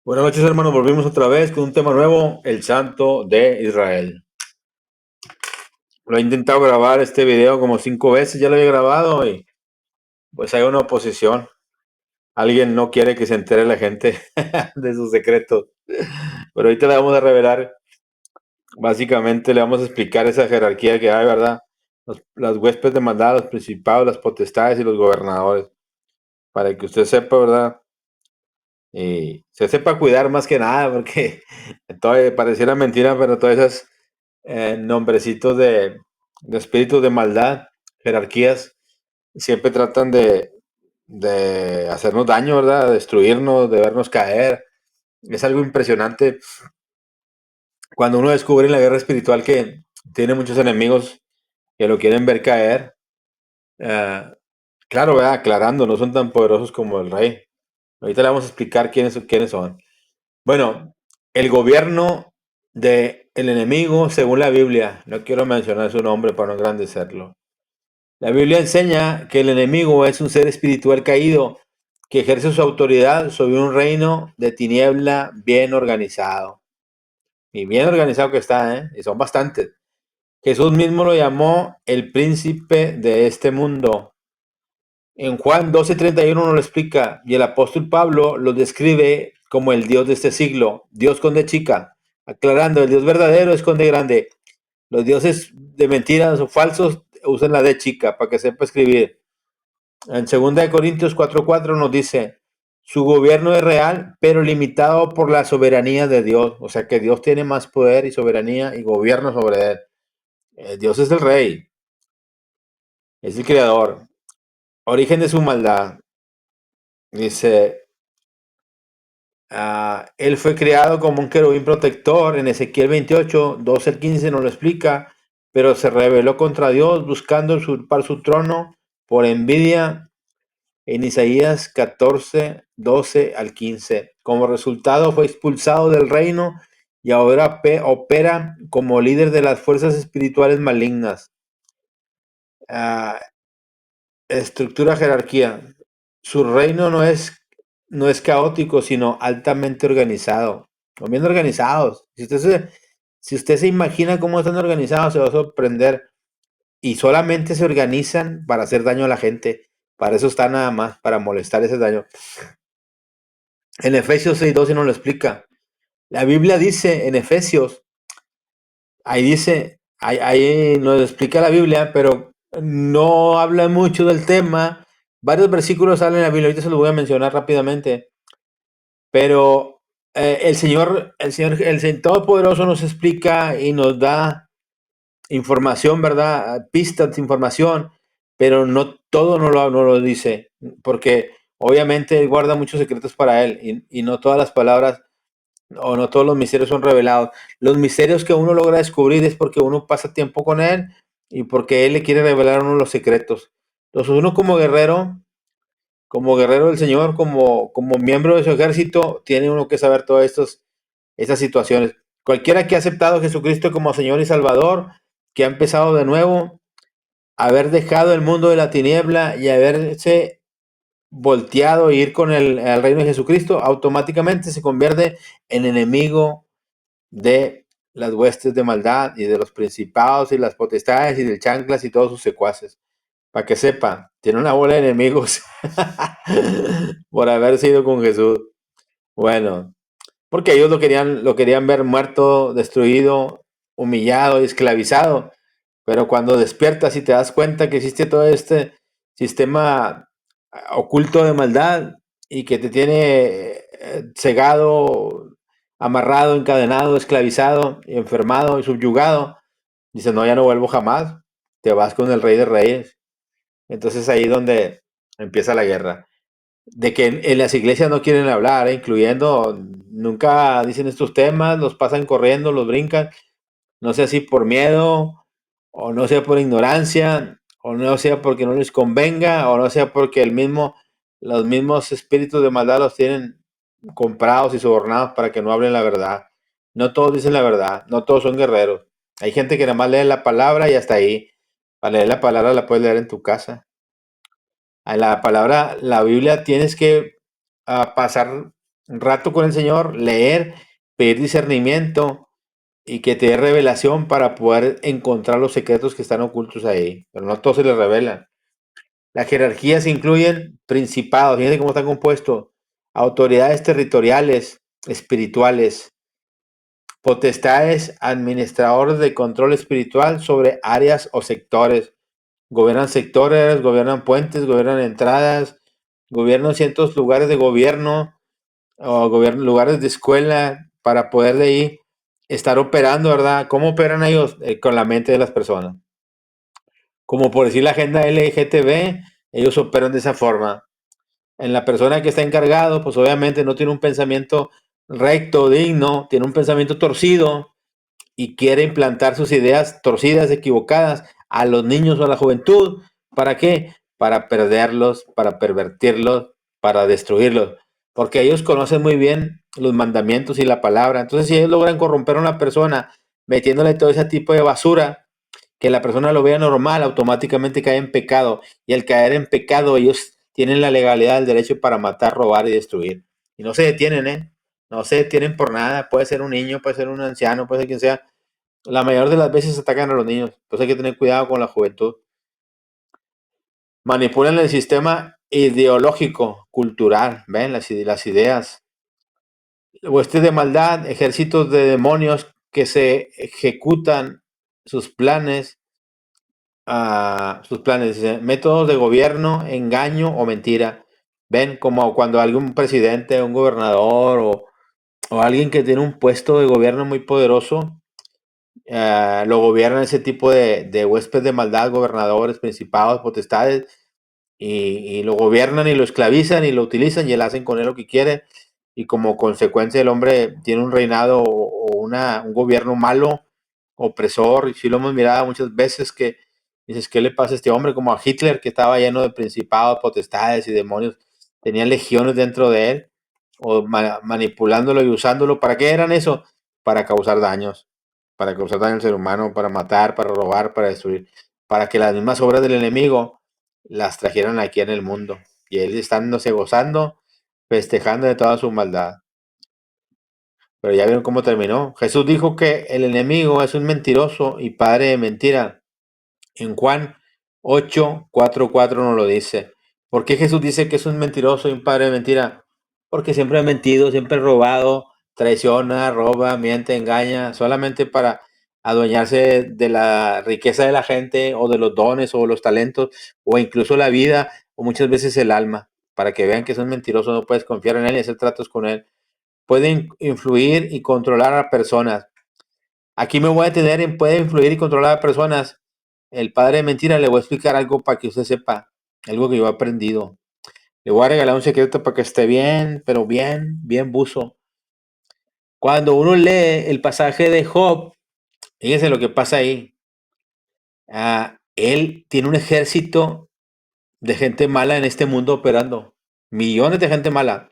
Buenas noches, hermanos. Volvimos otra vez con un tema nuevo, el Santo de Israel. Lo he intentado grabar este video como 5 veces, ya lo he grabado y pues hay una oposición. Alguien no quiere que se entere la gente de sus secretos. Pero ahorita le vamos a revelar, básicamente le vamos a explicar esa jerarquía que hay, ¿verdad? Las huestes de maldad, los principados, las potestades y los gobernadores. Para que usted sepa, ¿verdad? Y se sepa cuidar más que nada, porque todo, pareciera mentira, pero todas esas nombrecitos de espíritus de maldad, jerarquías, siempre tratan de hacernos daño, ¿verdad? De destruirnos, de vernos caer. Es algo impresionante cuando uno descubre en la guerra espiritual que tiene muchos enemigos que lo quieren ver caer. eh, claro, ¿verdad? Aclarando, no son tan poderosos como el rey. Ahorita le vamos a explicar quiénes son. Bueno, el gobierno del enemigo, según la Biblia, no quiero mencionar su nombre para no engrandecerlo. La Biblia enseña que el enemigo es un ser espiritual caído que ejerce su autoridad sobre un reino de tiniebla bien organizado. Y bien organizado que está, ¿eh? Y son bastantes. Jesús mismo lo llamó el príncipe de este mundo. En Juan 12:31 nos lo explica, y el apóstol Pablo lo describe como el Dios de este siglo, Dios con D chica, aclarando, el Dios verdadero es con D grande. Los dioses de mentiras o falsos usan la D chica para que sepa escribir. En 2 Corintios 4:4 nos dice, su gobierno es real, pero limitado por la soberanía de Dios. O sea que Dios tiene más poder y soberanía y gobierno sobre él. Dios es el rey, es el creador. Origen de su maldad. Dice, él fue creado como un querubín protector. En Ezequiel 28:12 al 15 nos lo explica, pero se rebeló contra Dios buscando usurpar su trono por envidia. En Isaías 14:12 al 15. Como resultado fue expulsado del reino y ahora opera como líder de las fuerzas espirituales malignas. Ah, estructura jerarquía. Su reino no es caótico, sino altamente organizado. Son bien organizados. Si usted se imagina cómo están organizados, se va a sorprender. Y solamente se organizan para hacer daño a la gente. Para eso está nada más, para molestar ese daño. En Efesios 6:12 nos lo explica. La Biblia dice en Efesios, ahí dice, ahí nos explica la Biblia, pero no habla mucho del tema. Varios versículos salen en la Biblia, ahorita se los voy a mencionar rápidamente. Pero el Señor Todopoderoso nos explica y nos da información, ¿verdad? Pistas de información, pero no todo no lo dice, porque obviamente Él guarda muchos secretos para Él y no todas las palabras o no todos los misterios son revelados. Los misterios que uno logra descubrir es porque uno pasa tiempo con Él y porque Él le quiere revelar a uno los secretos. Entonces uno como guerrero del Señor, como miembro de su ejército, tiene uno que saber todas estas situaciones. Cualquiera que ha aceptado a Jesucristo como Señor y Salvador, que ha empezado de nuevo, haber dejado el mundo de la tiniebla y haberse volteado e ir con el reino de Jesucristo, automáticamente se convierte en enemigo de las huestes de maldad y de los principados y las potestades y del chanclas y todos sus secuaces. Para que sepa, tiene una bola de enemigos por haber sido con Jesús. Bueno, porque ellos lo querían ver muerto, destruido, humillado y esclavizado. Pero cuando despiertas y te das cuenta que existe todo este sistema oculto de maldad y que te tiene cegado, amarrado, encadenado, esclavizado, enfermado y subyugado, dices, no, ya no vuelvo jamás. Te vas con el Rey de Reyes. Entonces ahí es donde empieza la guerra. De que en las iglesias no quieren hablar, incluyendo, nunca dicen estos temas, los pasan corriendo, los brincan, no sé si por miedo, o no sea por ignorancia, o no sea porque no les convenga, o no sea porque los mismos espíritus de maldad los tienen comprados y sobornados para que no hablen la verdad. No todos dicen la verdad, no todos son guerreros. Hay gente que nada más lee la palabra y hasta ahí. Para leer la palabra la puedes leer en tu casa. A la palabra, la Biblia tienes que pasar un rato con el Señor, leer, pedir discernimiento y que te dé revelación para poder encontrar los secretos que están ocultos ahí. Pero no todos se les revelan. Las jerarquías incluyen principados, fíjense cómo están compuestos, autoridades territoriales, espirituales, potestades, administradores de control espiritual sobre áreas o sectores. Gobiernan sectores, gobiernan puentes, gobiernan entradas, gobiernan ciertos lugares de gobierno o lugares de escuela para poder de ahí estar operando, ¿verdad? ¿Cómo operan ellos? Con la mente de las personas. Como por decir la agenda LGTB, ellos operan de esa forma. En la persona que está encargado, pues obviamente no tiene un pensamiento recto, digno, tiene un pensamiento torcido y quiere implantar sus ideas torcidas, equivocadas a los niños o a la juventud. ¿Para qué? Para perderlos, para pervertirlos, para destruirlos. Porque ellos conocen muy bien los mandamientos y la palabra. Entonces, si ellos logran corromper a una persona metiéndole todo ese tipo de basura, que la persona lo vea normal, automáticamente cae en pecado. Y al caer en pecado, ellos tienen la legalidad, el derecho para matar, robar y destruir. Y no se detienen, ¿eh? No se detienen por nada. Puede ser un niño, puede ser un anciano, puede ser quien sea. La mayor de las veces atacan a los niños. Pues hay que tener cuidado con la juventud. Manipulan el sistema ideológico, cultural, ¿ven? Las ideas. Huestes de maldad, ejércitos de demonios que se ejecutan sus planes, métodos de gobierno, engaño o mentira. Ven como cuando algún presidente, un gobernador o alguien que tiene un puesto de gobierno muy poderoso, lo gobiernan ese tipo de huéspedes de maldad, gobernadores, principados, potestades, y lo gobiernan y lo esclavizan y lo utilizan y él hacen con él lo que quiere. Y como consecuencia el hombre tiene un reinado o un gobierno malo, opresor, y si lo hemos mirado muchas veces que dices, ¿qué le pasa a este hombre? Como a Hitler, que estaba lleno de principados, potestades y demonios, tenía legiones dentro de él, o manipulándolo y usándolo. ¿Para qué eran eso? Para causar daños, para causar daño al ser humano, para matar, para robar, para destruir, para que las mismas obras del enemigo las trajeran aquí en el mundo. Y él estándose gozando, festejando de toda su maldad. Pero ya vieron cómo terminó. Jesús dijo que el enemigo es un mentiroso y padre de mentira. En Juan 8:4 nos lo dice. ¿Por qué Jesús dice que es un mentiroso y un padre de mentira? Porque siempre ha mentido, siempre ha robado, traiciona, roba, miente, engaña, solamente para adueñarse de la riqueza de la gente o de los dones o los talentos o incluso la vida o muchas veces el alma. Para que vean que es un mentiroso, no puedes confiar en él y hacer tratos con él. Pueden influir y controlar a personas. Aquí me voy a detener en puede influir y controlar a personas. El padre de mentira, le voy a explicar algo para que usted sepa, algo que yo he aprendido. Le voy a regalar un secreto para que esté bien, pero bien, bien buzo. Cuando uno lee el pasaje de Job, fíjense lo que pasa ahí. Él tiene un ejército de gente mala en este mundo operando. Millones de gente mala.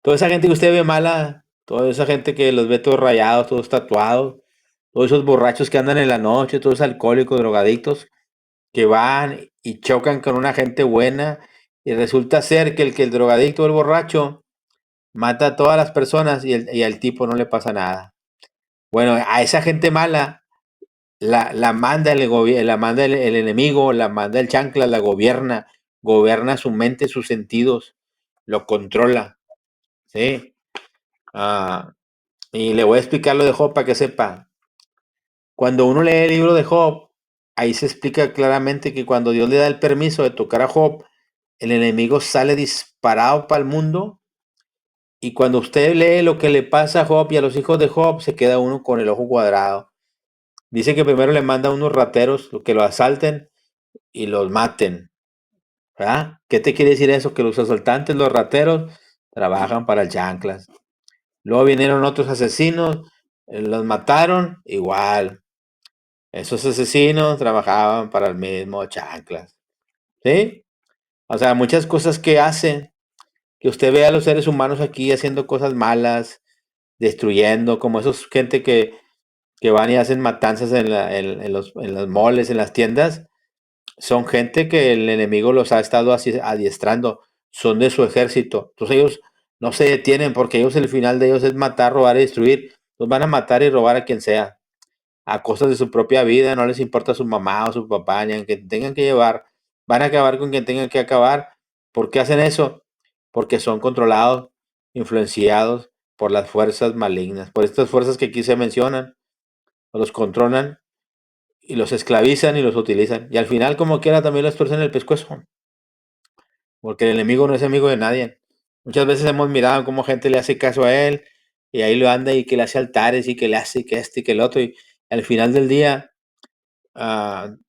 Toda esa gente que usted ve mala, toda esa gente que los ve todos rayados, todos tatuados, todos esos borrachos que andan en la noche, todos esos alcohólicos, drogadictos, que van y chocan con una gente buena y resulta ser que el drogadicto o el borracho mata a todas las personas y al tipo no le pasa nada. Bueno, a esa gente mala la manda la manda el enemigo, la manda el chancla, la gobierna, gobierna su mente, sus sentidos, lo controla, ¿sí? Ah, y le voy a explicar lo de Job para que sepa. Cuando uno lee el libro de Job, ahí se explica claramente que cuando Dios le da el permiso de tocar a Job, el enemigo sale disparado para el mundo. Y cuando usted lee lo que le pasa a Job y a los hijos de Job, se queda uno con el ojo cuadrado. Dice que primero le manda a unos rateros que lo asalten y los maten. ¿Verdad? ¿Qué te quiere decir eso? Que los asaltantes, los rateros, trabajan para el chanclas. Luego vinieron otros asesinos, los mataron, igual. Esos asesinos trabajaban para el mismo chanclas. ¿Sí? O sea, muchas cosas que hacen, que usted ve a los seres humanos aquí haciendo cosas malas, destruyendo, como esos gente que van y hacen matanzas en los moles, en las tiendas, son gente que el enemigo los ha estado así adiestrando, son de su ejército. Entonces ellos no se detienen porque ellos el final de ellos es matar, robar y destruir. Los van a matar y robar a quien sea, a costas de su propia vida, no les importa su mamá o su papá, ni a quien tengan que llevar, van a acabar con quien tengan que acabar. ¿Por qué hacen eso? Porque son controlados, influenciados por las fuerzas malignas, por estas fuerzas que aquí se mencionan, los controlan y los esclavizan y los utilizan. Y al final, como quiera, también los tuercen el pescuezo, porque el enemigo no es amigo de nadie. Muchas veces hemos mirado cómo gente le hace caso a él y ahí lo anda y que le hace altares y que le hace que este y que el otro. Y al final del día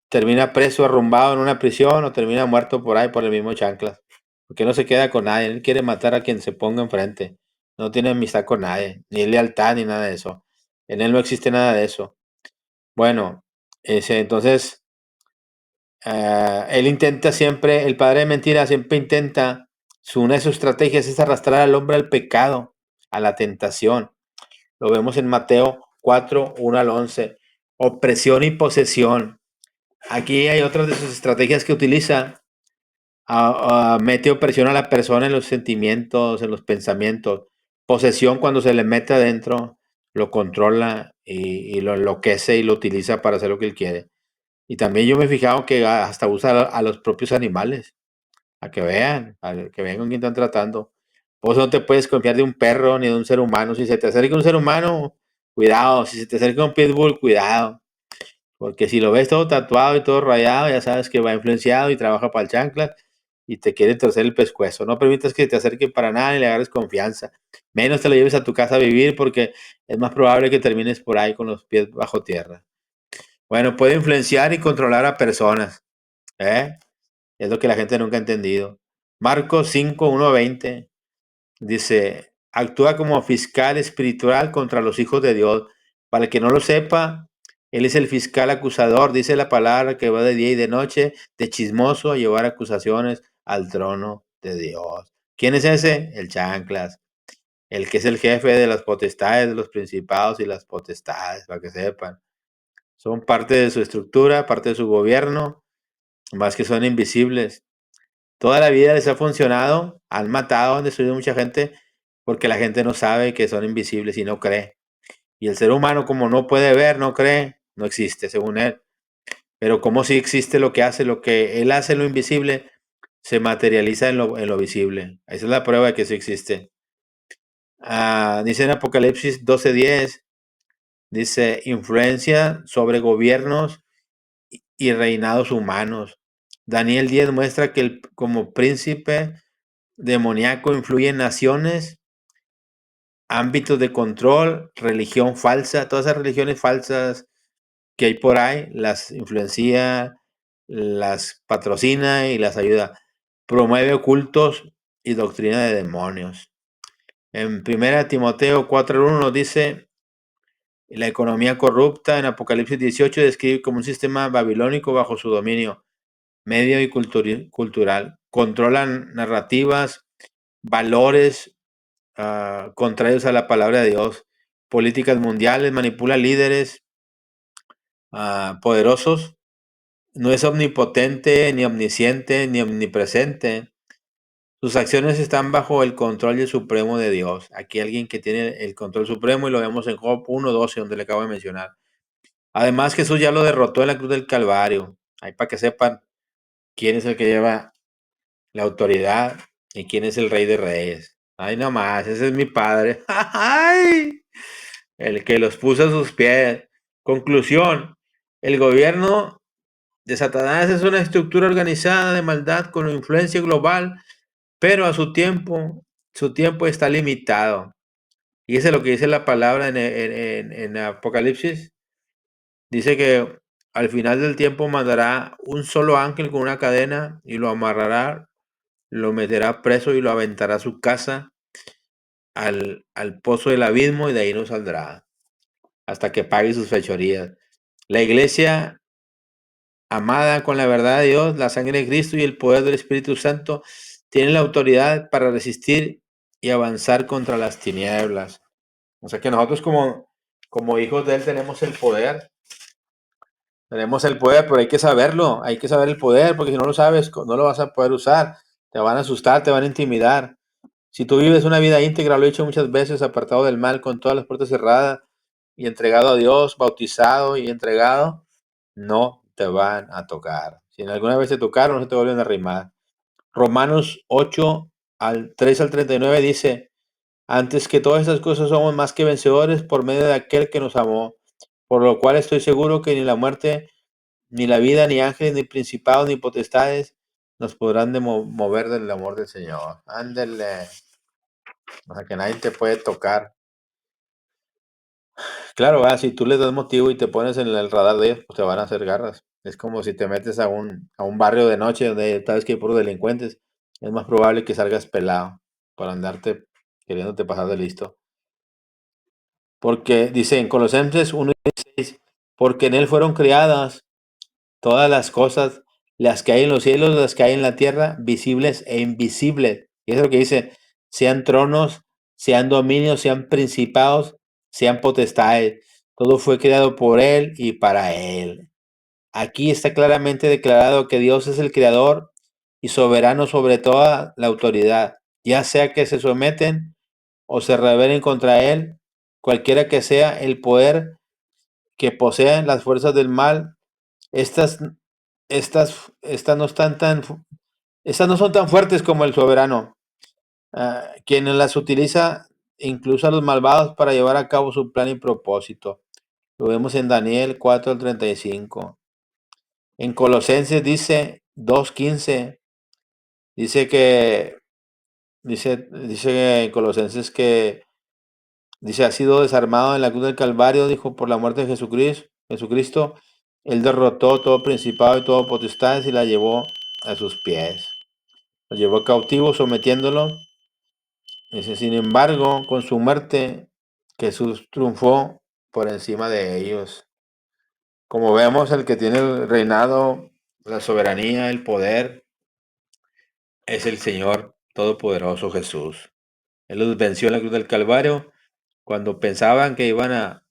termina preso, arrumbado en una prisión o termina muerto por ahí por el mismo chanclas. Porque no se queda con nadie. Él quiere matar a quien se ponga enfrente. No tiene amistad con nadie, ni lealtad, ni nada de eso. En él no existe nada de eso. Bueno, entonces, él intenta siempre, el padre de mentira siempre intenta, una de sus estrategias es arrastrar al hombre al pecado, a la tentación. Lo vemos en Mateo 4, 1 al 11. Opresión y posesión. Aquí hay otras de sus estrategias que utiliza. Mete opresión a la persona en los sentimientos, en los pensamientos. Posesión cuando se le mete adentro, lo controla y lo enloquece y lo utiliza para hacer lo que él quiere. Y también yo me he fijado que hasta usa a los propios animales, a que vean con quién están tratando. Vos no te puedes confiar de un perro ni de un ser humano. Si se te acerca un ser humano, cuidado. Si se te acerca un pitbull, cuidado. Porque si lo ves todo tatuado y todo rayado, ya sabes que va influenciado y trabaja para el chancla y te quiere torcer el pescuezo. No permitas que te acerque para nada ni le agarres confianza. Menos te lo lleves a tu casa a vivir porque es más probable que termines por ahí con los pies bajo tierra. Bueno, puede influenciar y controlar a personas. ¿eh? Es lo que la gente nunca ha entendido. Marcos 5, 1, 20 dice, actúa como fiscal espiritual contra los hijos de Dios. Para el que no lo sepa, él es el fiscal acusador, dice la palabra, que va de día y de noche, de chismoso, a llevar acusaciones al trono de Dios. ¿Quién es ese? El chanclas. El que es el jefe de las potestades, de los principados y las potestades, para que sepan. Son parte de su estructura, parte de su gobierno, más que son invisibles. Toda la vida les ha funcionado, han matado, han destruido mucha gente porque la gente no sabe que son invisibles y no cree. Y el ser humano, como no puede ver, no cree, no existe, según él. Pero como si existe lo que él hace, lo invisible, se materializa en lo visible. Esa es la prueba de que sí existe. Dice en Apocalipsis 12:10, dice, influencia sobre gobiernos y reinados humanos. Daniel 10 muestra que como príncipe demoníaco influye en naciones, ámbitos de control, religión falsa, todas esas religiones falsas que hay por ahí, las influencia, las patrocina y las ayuda. Promueve ocultos y doctrina de demonios. En 1 Timoteo 4:1 nos dice, la economía corrupta en Apocalipsis 18 describe como un sistema babilónico bajo su dominio medio y cultural. Controlan narrativas, valores contrarios a la palabra de Dios. Políticas mundiales, manipula líderes poderosos. No es omnipotente, ni omnisciente, ni omnipresente. Sus acciones están bajo el control y supremo de Dios. Aquí alguien que tiene el control supremo y lo vemos en Job 1:12, donde le acabo de mencionar. Además, Jesús ya lo derrotó en la cruz del Calvario. Ahí para que sepan quién es el que lleva la autoridad y quién es el Rey de Reyes. Ay, no más, ese es mi padre. ¡Ay! El que los puso a sus pies. Conclusión, el gobierno de Satanás es una estructura organizada de maldad con influencia global, pero a su tiempo está limitado. Y eso es lo que dice la palabra en Apocalipsis. Dice que al final del tiempo mandará un solo ángel con una cadena y lo amarrará, lo meterá preso y lo aventará a su casa al pozo del abismo y de ahí no saldrá hasta que pague sus fechorías. La iglesia amada con la verdad de Dios, la sangre de Cristo y el poder del Espíritu Santo tienen la autoridad para resistir y avanzar contra las tinieblas. O sea que nosotros como hijos de Él tenemos el poder, pero hay que saberlo, hay que saber el poder, porque si no lo sabes, no lo vas a poder usar, te van a asustar, te van a intimidar. Si tú vives una vida íntegra, lo he dicho muchas veces, apartado del mal, con todas las puertas cerradas y entregado a Dios, bautizado y entregado, no te van a tocar. Si en alguna vez te tocaron, no se te vuelven a arrimar. Romanos 8, al 3 al 39 dice, antes que todas estas cosas somos más que vencedores por medio de aquel que nos amó, por lo cual estoy seguro que ni la muerte, ni la vida, ni ángeles, ni principados, ni potestades nos podrán mover del amor del Señor. Ándele. O sea, que nadie te puede tocar. Claro, si tú les das motivo y te pones en el radar de ellos, pues te van a hacer garras. Es como si te metes a un barrio de noche donde sabes que hay puros delincuentes. Es más probable que salgas pelado por andarte queriéndote pasar de listo. Porque dice en Colosenses 1:16, porque en él fueron creadas todas las cosas, las que hay en los cielos, las que hay en la tierra, visibles e invisibles. Y eso es lo que dice, sean tronos, sean dominios, sean principados, sean potestades. Todo fue creado por Él y para Él. Aquí está claramente declarado que Dios es el creador y soberano sobre toda la autoridad, ya sea que se someten o se rebelen contra Él, cualquiera que sea el poder que posean las fuerzas del mal, estas estas no están estas no son tan fuertes como el soberano, quien las utiliza incluso a los malvados para llevar a cabo su plan y propósito. Lo vemos en Daniel 4 al 35. En Colosenses dice 2:15, dice que, dice en Colosenses que, dice, ha sido desarmado en la cruz del Calvario, dijo, por la muerte de Jesucristo, él derrotó todo principado y todo potestad y la llevó a sus pies. Lo llevó cautivo sometiéndolo. Dice, sin embargo, con su muerte, Jesús triunfó por encima de ellos. Como vemos, el que tiene el reinado, la soberanía, el poder, es el Señor Todopoderoso Jesús. Él los venció en la cruz del Calvario. Cuando pensaban que iban a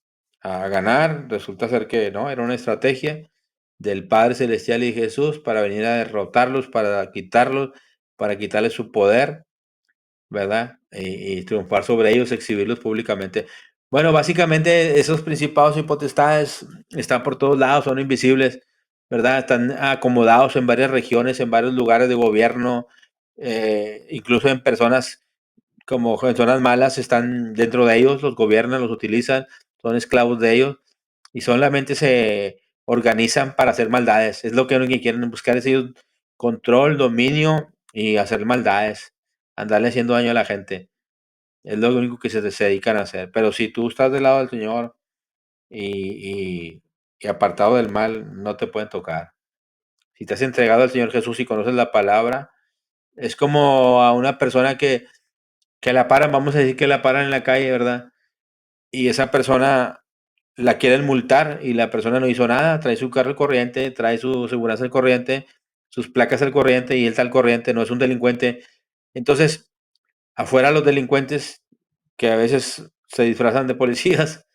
ganar, resulta ser que no, era una estrategia del Padre Celestial y Jesús para venir a derrotarlos, para quitarles su poder, ¿verdad? Y triunfar sobre ellos, exhibirlos públicamente. Bueno, básicamente esos principados y potestades están por todos lados, son invisibles, ¿verdad? Están acomodados en varias regiones, en varios lugares de gobierno, incluso en personas como personas malas están dentro de ellos, los gobiernan, los utilizan, son esclavos de ellos y solamente se organizan para hacer maldades. Es lo que único que quieren buscar, es ellos control, dominio y hacer maldades, andarle haciendo daño a la gente. Es lo único que se dedican a hacer. Pero si tú estás del lado del Señor y apartado del mal, no te pueden tocar. Si te has entregado al Señor Jesús y conoces la palabra, es como a una persona que la paran, vamos a decir que la paran en la calle, ¿verdad? Y esa persona la quieren multar y la persona no hizo nada, trae su carro al corriente, trae su seguridad al corriente, sus placas al corriente y él está al corriente, no es un delincuente. Entonces, afuera los delincuentes que a veces se disfrazan de policías,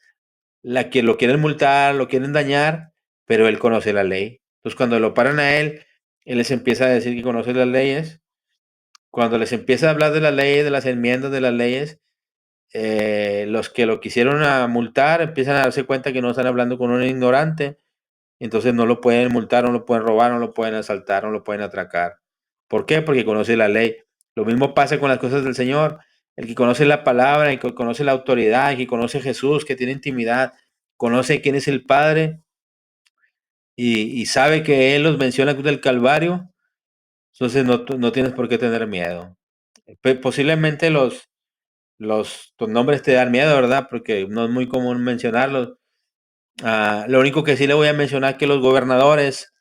la que lo quieren multar, lo quieren dañar, pero él conoce la ley. Entonces, cuando lo paran a él les empieza a decir que conoce las leyes. Cuando les empieza a hablar de las leyes, de las enmiendas de las leyes, los que lo quisieron multar empiezan a darse cuenta que no están hablando con un ignorante, entonces no lo pueden multar, no lo pueden robar, no lo pueden asaltar, no lo pueden atracar. ¿Por qué? Porque conoce la ley. Lo mismo pasa con las cosas del Señor. El que conoce la palabra, el que conoce la autoridad, el que conoce a Jesús, que tiene intimidad, conoce quién es el Padre y sabe que Él los venció en la cruz del Calvario, entonces no tienes por qué tener miedo. Posiblemente los nombres te dan miedo, ¿verdad? Porque no es muy común mencionarlos. Lo único que sí le voy a mencionar es que los gobernadores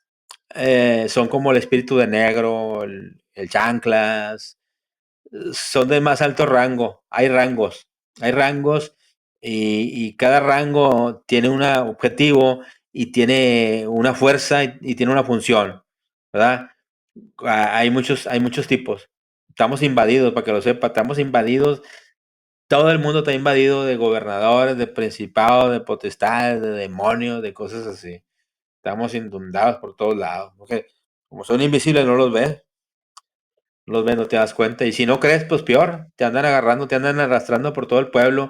son como el espíritu de negro, el chanclas, son de más alto rango. Hay rangos y cada rango tiene un objetivo y tiene una fuerza y tiene una función, ¿verdad? Hay muchos tipos. Estamos invadidos, para que lo sepa, estamos invadidos. Todo el mundo está invadido de gobernadores, de principados, de potestades, de demonios, de cosas así. Estamos inundados por todos lados. Porque como son invisibles, no los ves. los ves, no te das cuenta. Y si no crees, pues peor. Te andan agarrando, te andan arrastrando por todo el pueblo.